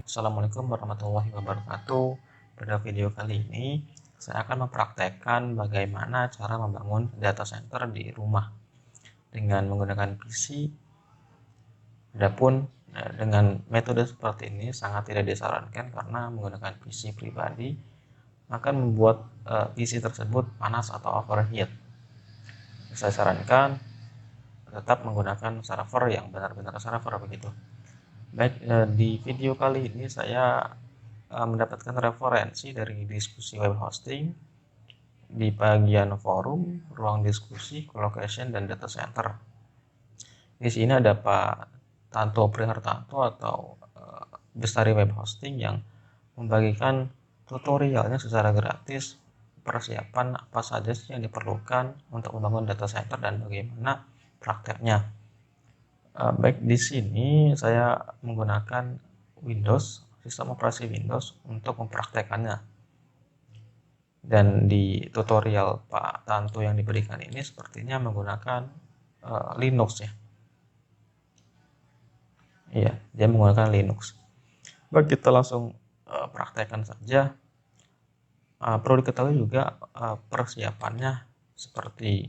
Assalamualaikum warahmatullahi wabarakatuh. Pada video kali ini, saya akan mempraktekkan bagaimana cara membangun data center di rumah dengan menggunakan PC. Adapun dengan metode seperti ini sangat tidak disarankan karena menggunakan PC pribadi akan membuat PC tersebut panas atau overheat. Saya sarankan tetap menggunakan server yang benar-benar server begitu. Baik, di video kali ini saya mendapatkan referensi dari diskusi web hosting di bagian forum, ruang diskusi, colocation, dan data center. Di sini ada Pak Tanto Prihartanto atau Bestari Web Hosting yang membagikan tutorialnya secara gratis, persiapan apa saja sih yang diperlukan untuk membangun data center dan bagaimana prakteknya. Baik, di sini saya menggunakan Windows, sistem operasi Windows untuk mempraktekannya. Dan di tutorial Pak Tanto yang diberikan ini sepertinya menggunakan Linux ya. Iya, dia menggunakan Linux. Baik, kita langsung praktekkan saja. Perlu diketahui juga persiapannya seperti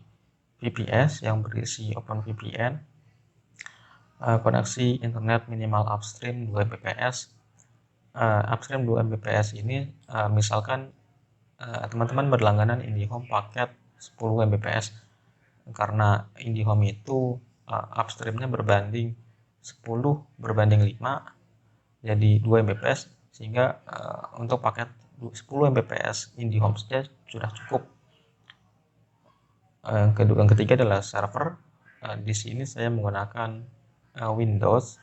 VPS yang berisi OpenVPN, koneksi internet minimal upstream 2 Mbps. Upstream 2 Mbps ini misalkan teman-teman berlangganan IndiHome paket 10 Mbps, karena IndiHome itu upstreamnya berbanding 10/5, jadi 2 Mbps, sehingga untuk paket 10 Mbps IndiHome saja sudah cukup. Yang ketiga adalah server. Di sini saya menggunakan Windows,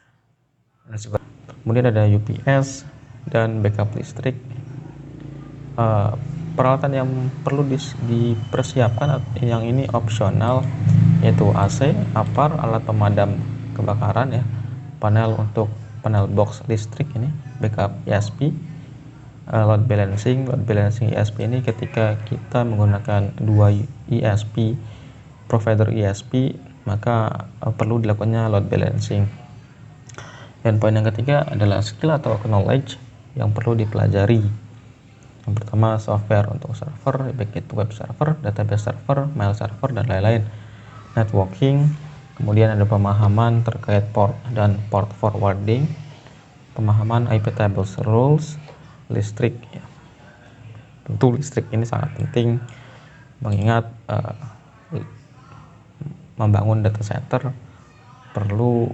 kemudian ada UPS dan backup listrik. Peralatan yang perlu dipersiapkan yang ini opsional, yaitu AC, APAR, alat pemadam kebakaran ya, panel box listrik ini, backup ESP, load balancing ESP ini ketika kita menggunakan dua ESP, provider ESP, maka perlu dilakukannya load balancing. Dan poin yang ketiga adalah skill atau knowledge yang perlu dipelajari. Yang pertama, software untuk server, baik itu web server, database server, mail server, dan lain-lain. Networking, kemudian ada pemahaman terkait port dan port forwarding, pemahaman IP tables rules, listrik ya. Tentu listrik ini sangat penting, mengingat membangun data center perlu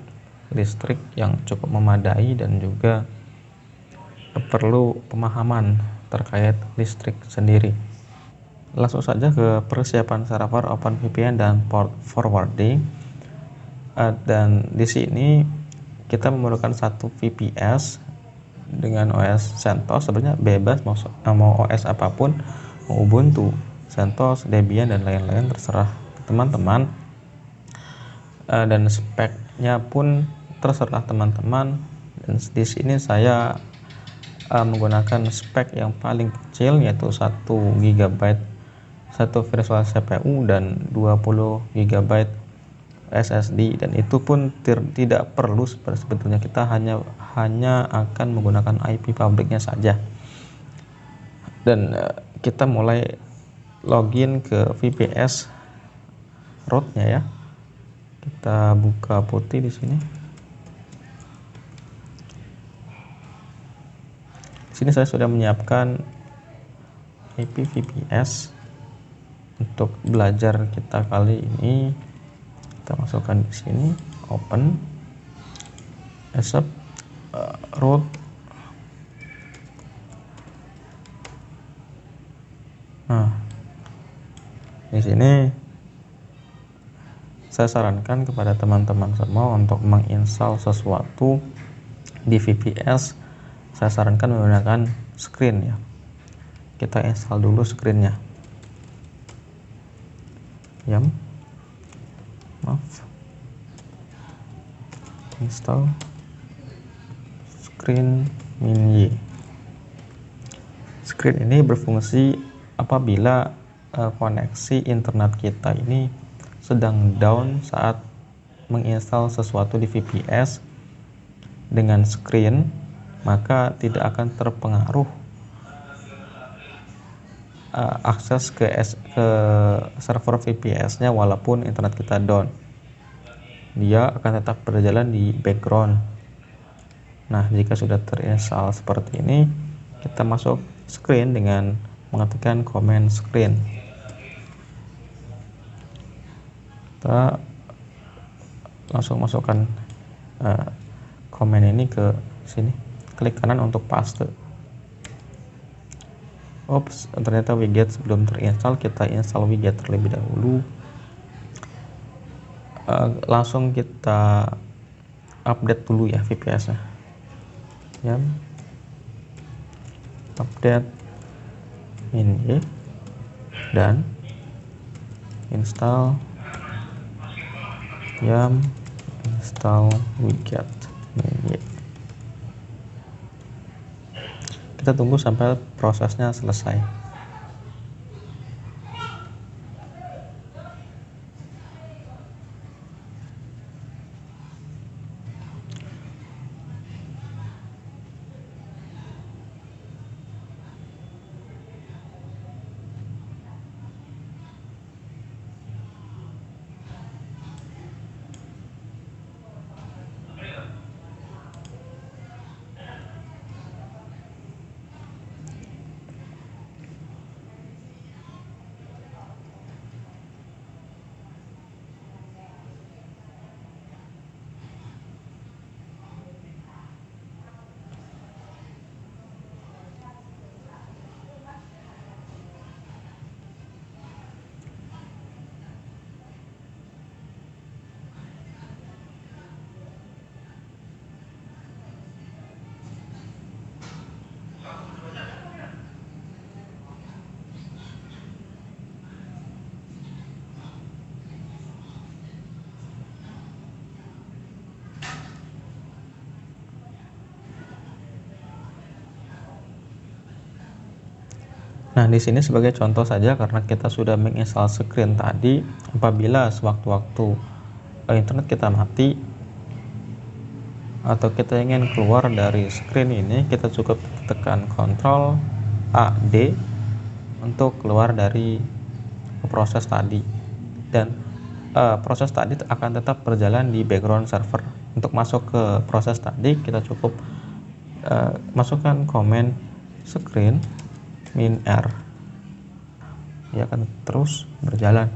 listrik yang cukup memadai dan juga perlu pemahaman terkait listrik sendiri. Langsung saja ke persiapan server, OpenVPN, dan port forwarding. Dan di sini kita memerlukan satu VPS dengan OS CentOS. Sebenarnya bebas mau OS apapun, mau Ubuntu, CentOS, Debian, dan lain-lain, terserah teman-teman. Dan speknya pun terserah teman-teman. Dan di sini saya menggunakan spek yang paling kecil, yaitu 1 GB satu virtual CPU dan 20 GB SSD, dan itu pun tidak perlu sebetulnya. Kita hanya akan menggunakan IP pabriknya saja. Dan kita mulai login ke VPS rootnya ya. Kita buka putih di sini. Di sini saya sudah menyiapkan IP VPS untuk belajar kita kali ini. Kita masukkan di sini, open, accept, root. Nah, di sini saya sarankan kepada teman-teman semua untuk menginstal sesuatu di VPS. Saya sarankan menggunakan screen ya. Kita install dulu screennya. Install screen min-y. Screen ini berfungsi apabila koneksi internet kita ini sedang down saat menginstal sesuatu di VPS. Dengan screen maka tidak akan terpengaruh akses ke server VPS-nya walaupun internet kita down. Dia akan tetap berjalan di background. Nah, jika sudah terinstall seperti ini, kita masuk screen dengan mengetikkan command screen. Kita langsung masukkan command ini ke sini, klik kanan untuk paste. Oops, ternyata widget sebelum terinstall, kita install widget terlebih dahulu. Langsung kita update dulu ya VPS-nya. Ya, update ini dan install install widget ini. Kita tunggu sampai prosesnya selesai. Nah, di sini sebagai contoh saja karena kita sudah menginstal screen tadi, apabila sewaktu-waktu internet kita mati atau kita ingin keluar dari screen ini, kita cukup tekan Ctrl A D untuk keluar dari proses tadi, dan proses tadi akan tetap berjalan di background server. Untuk masuk ke proses tadi, kita cukup masukkan command screen -r, dia akan terus berjalan.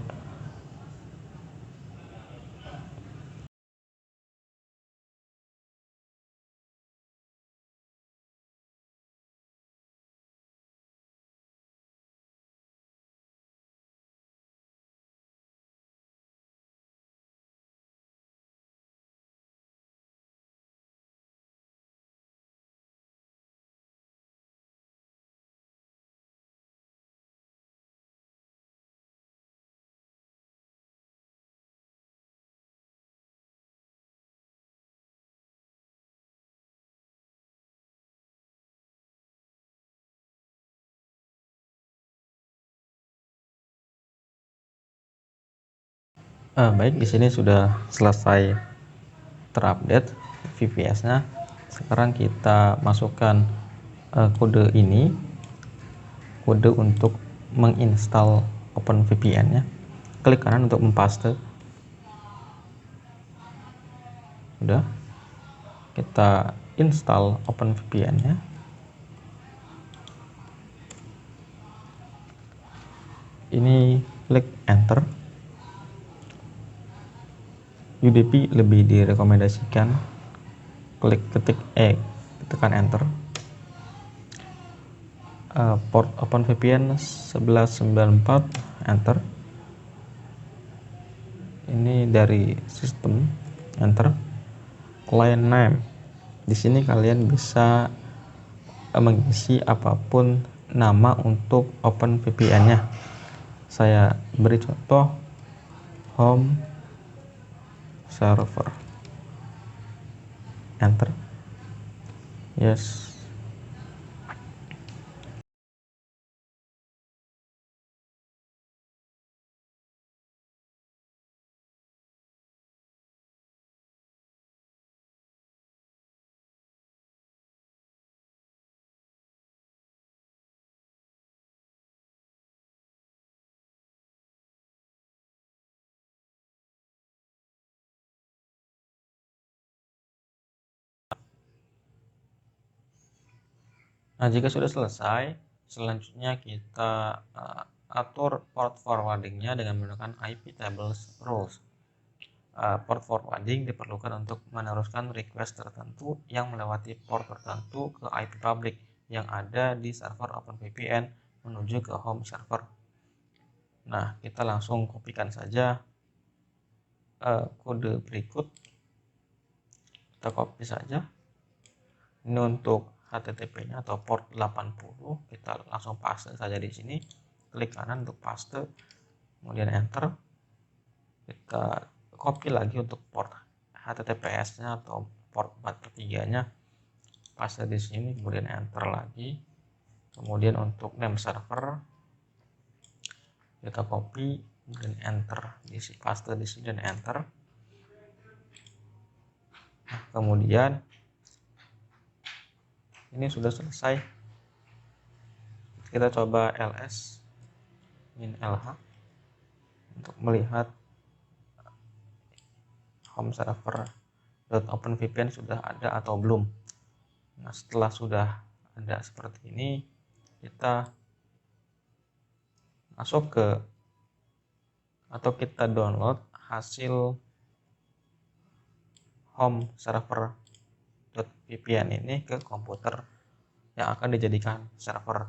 Baik, di sini sudah selesai terupdate VPS-nya. Sekarang kita masukkan kode ini, kode untuk menginstal OpenVPN-nya. Klik kanan untuk mempaste. Sudah, kita install OpenVPN-nya. Ini klik enter. UDP lebih direkomendasikan klik ketik tekan enter. Port OpenVPN 1194 enter. Ini dari sistem, enter. Client name, di sini kalian bisa mengisi apapun nama untuk OpenVPN-nya. Saya beri contoh home server, enter. Yes. Nah, jika sudah selesai, selanjutnya kita atur port forwardingnya dengan menggunakan IP tables rules. Port forwarding diperlukan untuk meneruskan request tertentu yang melewati port tertentu ke IP public yang ada di server OpenVPN menuju ke home server. Nah, kita langsung kopikan saja kode berikut. Kita copy saja. Ini untuk HTTP-nya atau port 80. Kita langsung paste saja di sini. Klik kanan untuk paste, kemudian enter. Kita copy lagi untuk port HTTPS-nya atau port 43-nya, paste di sini, kemudian enter lagi. Kemudian untuk name server kita copy dan enter, paste di sini dan enter. Nah, kemudian ini sudah selesai. Kita coba ls min lh untuk melihat home server .openvpn sudah ada atau belum. Nah, setelah sudah ada seperti ini, kita masuk ke atau kita download hasil home server.vpn ini ke komputer yang akan dijadikan server.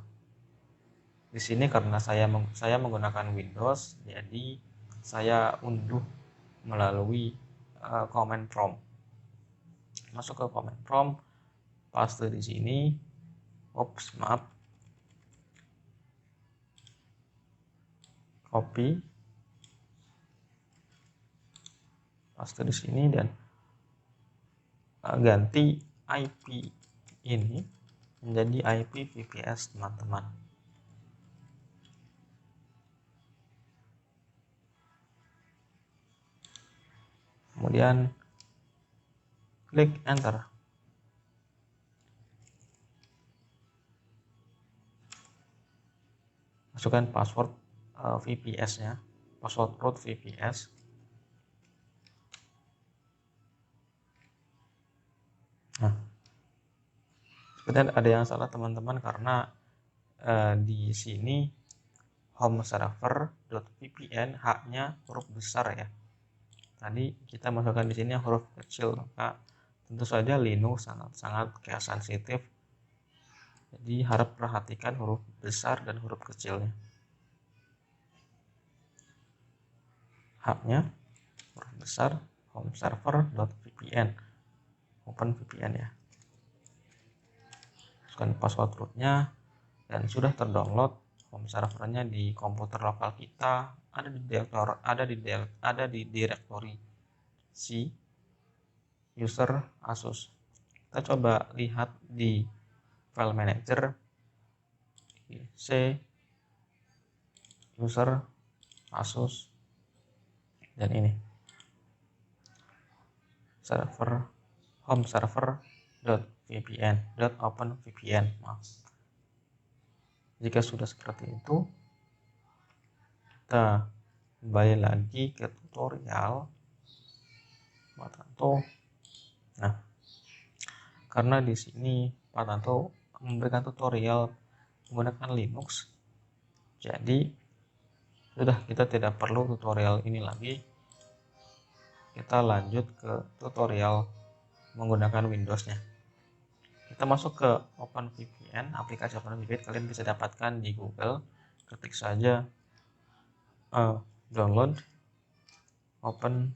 Di sini karena saya menggunakan Windows, jadi saya unduh melalui command prompt. Masuk ke command prompt, paste di sini. Copy, paste di sini dan ganti IP ini menjadi IP VPS teman-teman. Kemudian klik enter. Masukkan password VPS-nya, password root VPS. Nah, sebenarnya ada yang salah teman-teman karena di sini home server.vpn haknya huruf besar ya. Tadi kita masukkan di sini huruf kecil, maka tentu saja Linux sangat kayak sensitif. Jadi harap perhatikan huruf besar dan huruf kecilnya. Haknya huruf besar, home server.vpn, OpenVPN ya. Masukkan password rootnya dan sudah terdownload home servernya di komputer lokal kita, ada di direktori C user Asus. Kita coba lihat di file manager C user Asus dan ini server home server.vpn.openvpn. Jika sudah seperti itu, kita kembali lagi ke tutorial Pak Tanto. Nah, karena di sini Pak Tanto memberikan tutorial menggunakan Linux, jadi sudah kita tidak perlu tutorial ini lagi. Kita lanjut ke tutorial menggunakan Windows-nya. Kita masuk ke OpenVPN, aplikasi OpenVPN kalian bisa dapatkan di Google. Ketik saja download OpenVPN.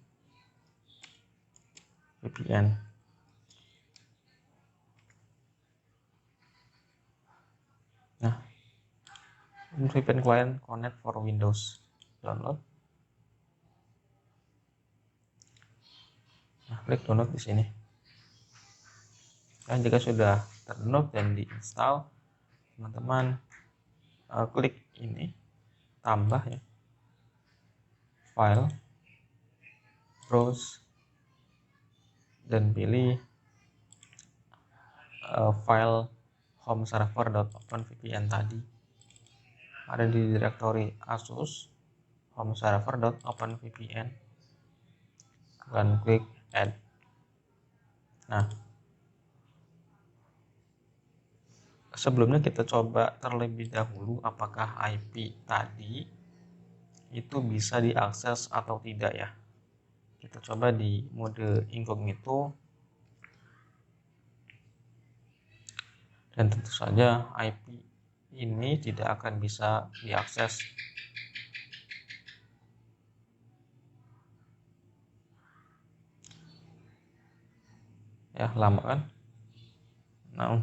Nah, VPN client connect for Windows, download. Nah, klik download di sini. Dan jika sudah terdownload dan diinstal, teman-teman klik ini, tambah ya, file, browse, dan pilih file home server.openvpn tadi. Ada di direktori Asus home server.openvpn. Kalian klik add. Nah, sebelumnya kita coba terlebih dahulu apakah IP tadi itu bisa diakses atau tidak ya. Kita coba di mode incognito, dan tentu saja IP ini tidak akan bisa diakses. Ya, lama kan? Nah,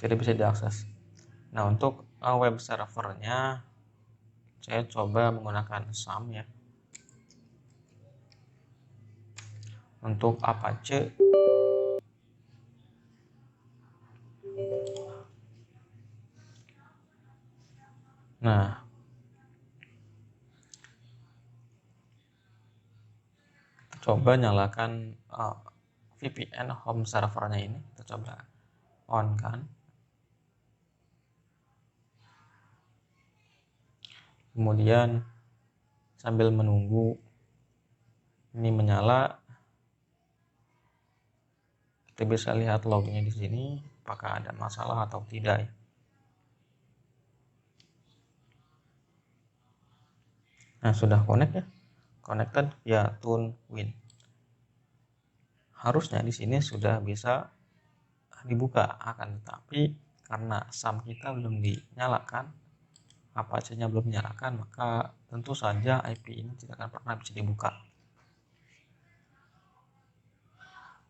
tidak bisa diakses. Nah, untuk web servernya saya coba menggunakan SAM ya. Untuk Apache nah, kita coba nyalakan VPN home servernya ini. Kita coba on kan. Kemudian sambil menunggu ini menyala, kita bisa lihat lognya di sini apakah ada masalah atau tidak ya. Nah, sudah connect ya. Connected via TuneWin. Harusnya di sini sudah bisa dibuka, akan tetapi karena SAM kita belum dinyalakan, Apache-nya belum dinyalakan, maka tentu saja IP ini tidak akan pernah bisa dibuka.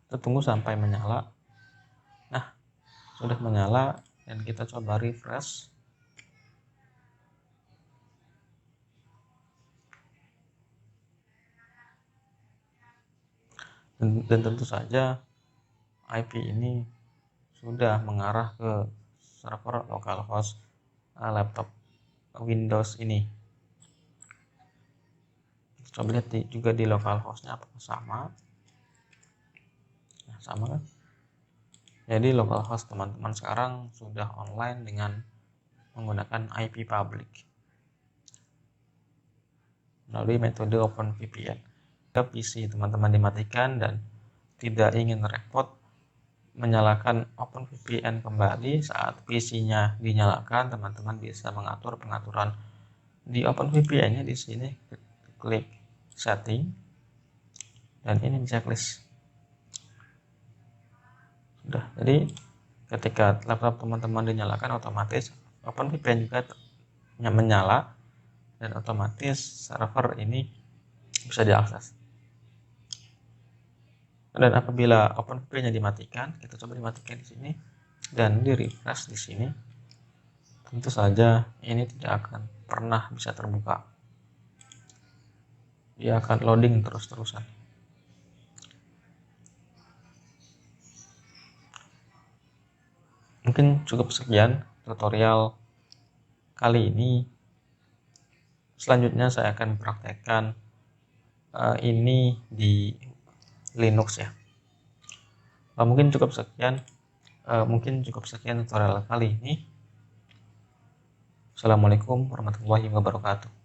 Kita tunggu sampai menyala. Nah, sudah menyala dan kita coba refresh. Dan tentu saja IP ini sudah mengarah ke server localhost laptop Windows ini. Kita coba lihat juga di localhostnya apakah sama. Nah, sama kan? Jadi localhost teman-teman sekarang sudah online dengan menggunakan IP public melalui metode OpenVPN. Jika PC teman-teman dimatikan dan tidak ingin repot menyalakan OpenVPN kembali saat PC-nya dinyalakan, teman-teman bisa mengatur pengaturan di OpenVPN-nya di sini. Klik setting dan ini checklist. Sudah, jadi ketika laptop teman-teman dinyalakan, otomatis OpenVPN juga menyala dan otomatis server ini bisa diakses. Dan apabila OpenVPN-nya dimatikan, kita coba dimatikan di sini dan di refresh di sini, tentu saja ini tidak akan pernah bisa terbuka. Dia akan loading terus-terusan. Mungkin cukup sekian tutorial kali ini. Selanjutnya saya akan praktekkan ini di Linux ya. Mungkin cukup sekian tutorial kali ini. Assalamualaikum warahmatullahi wabarakatuh.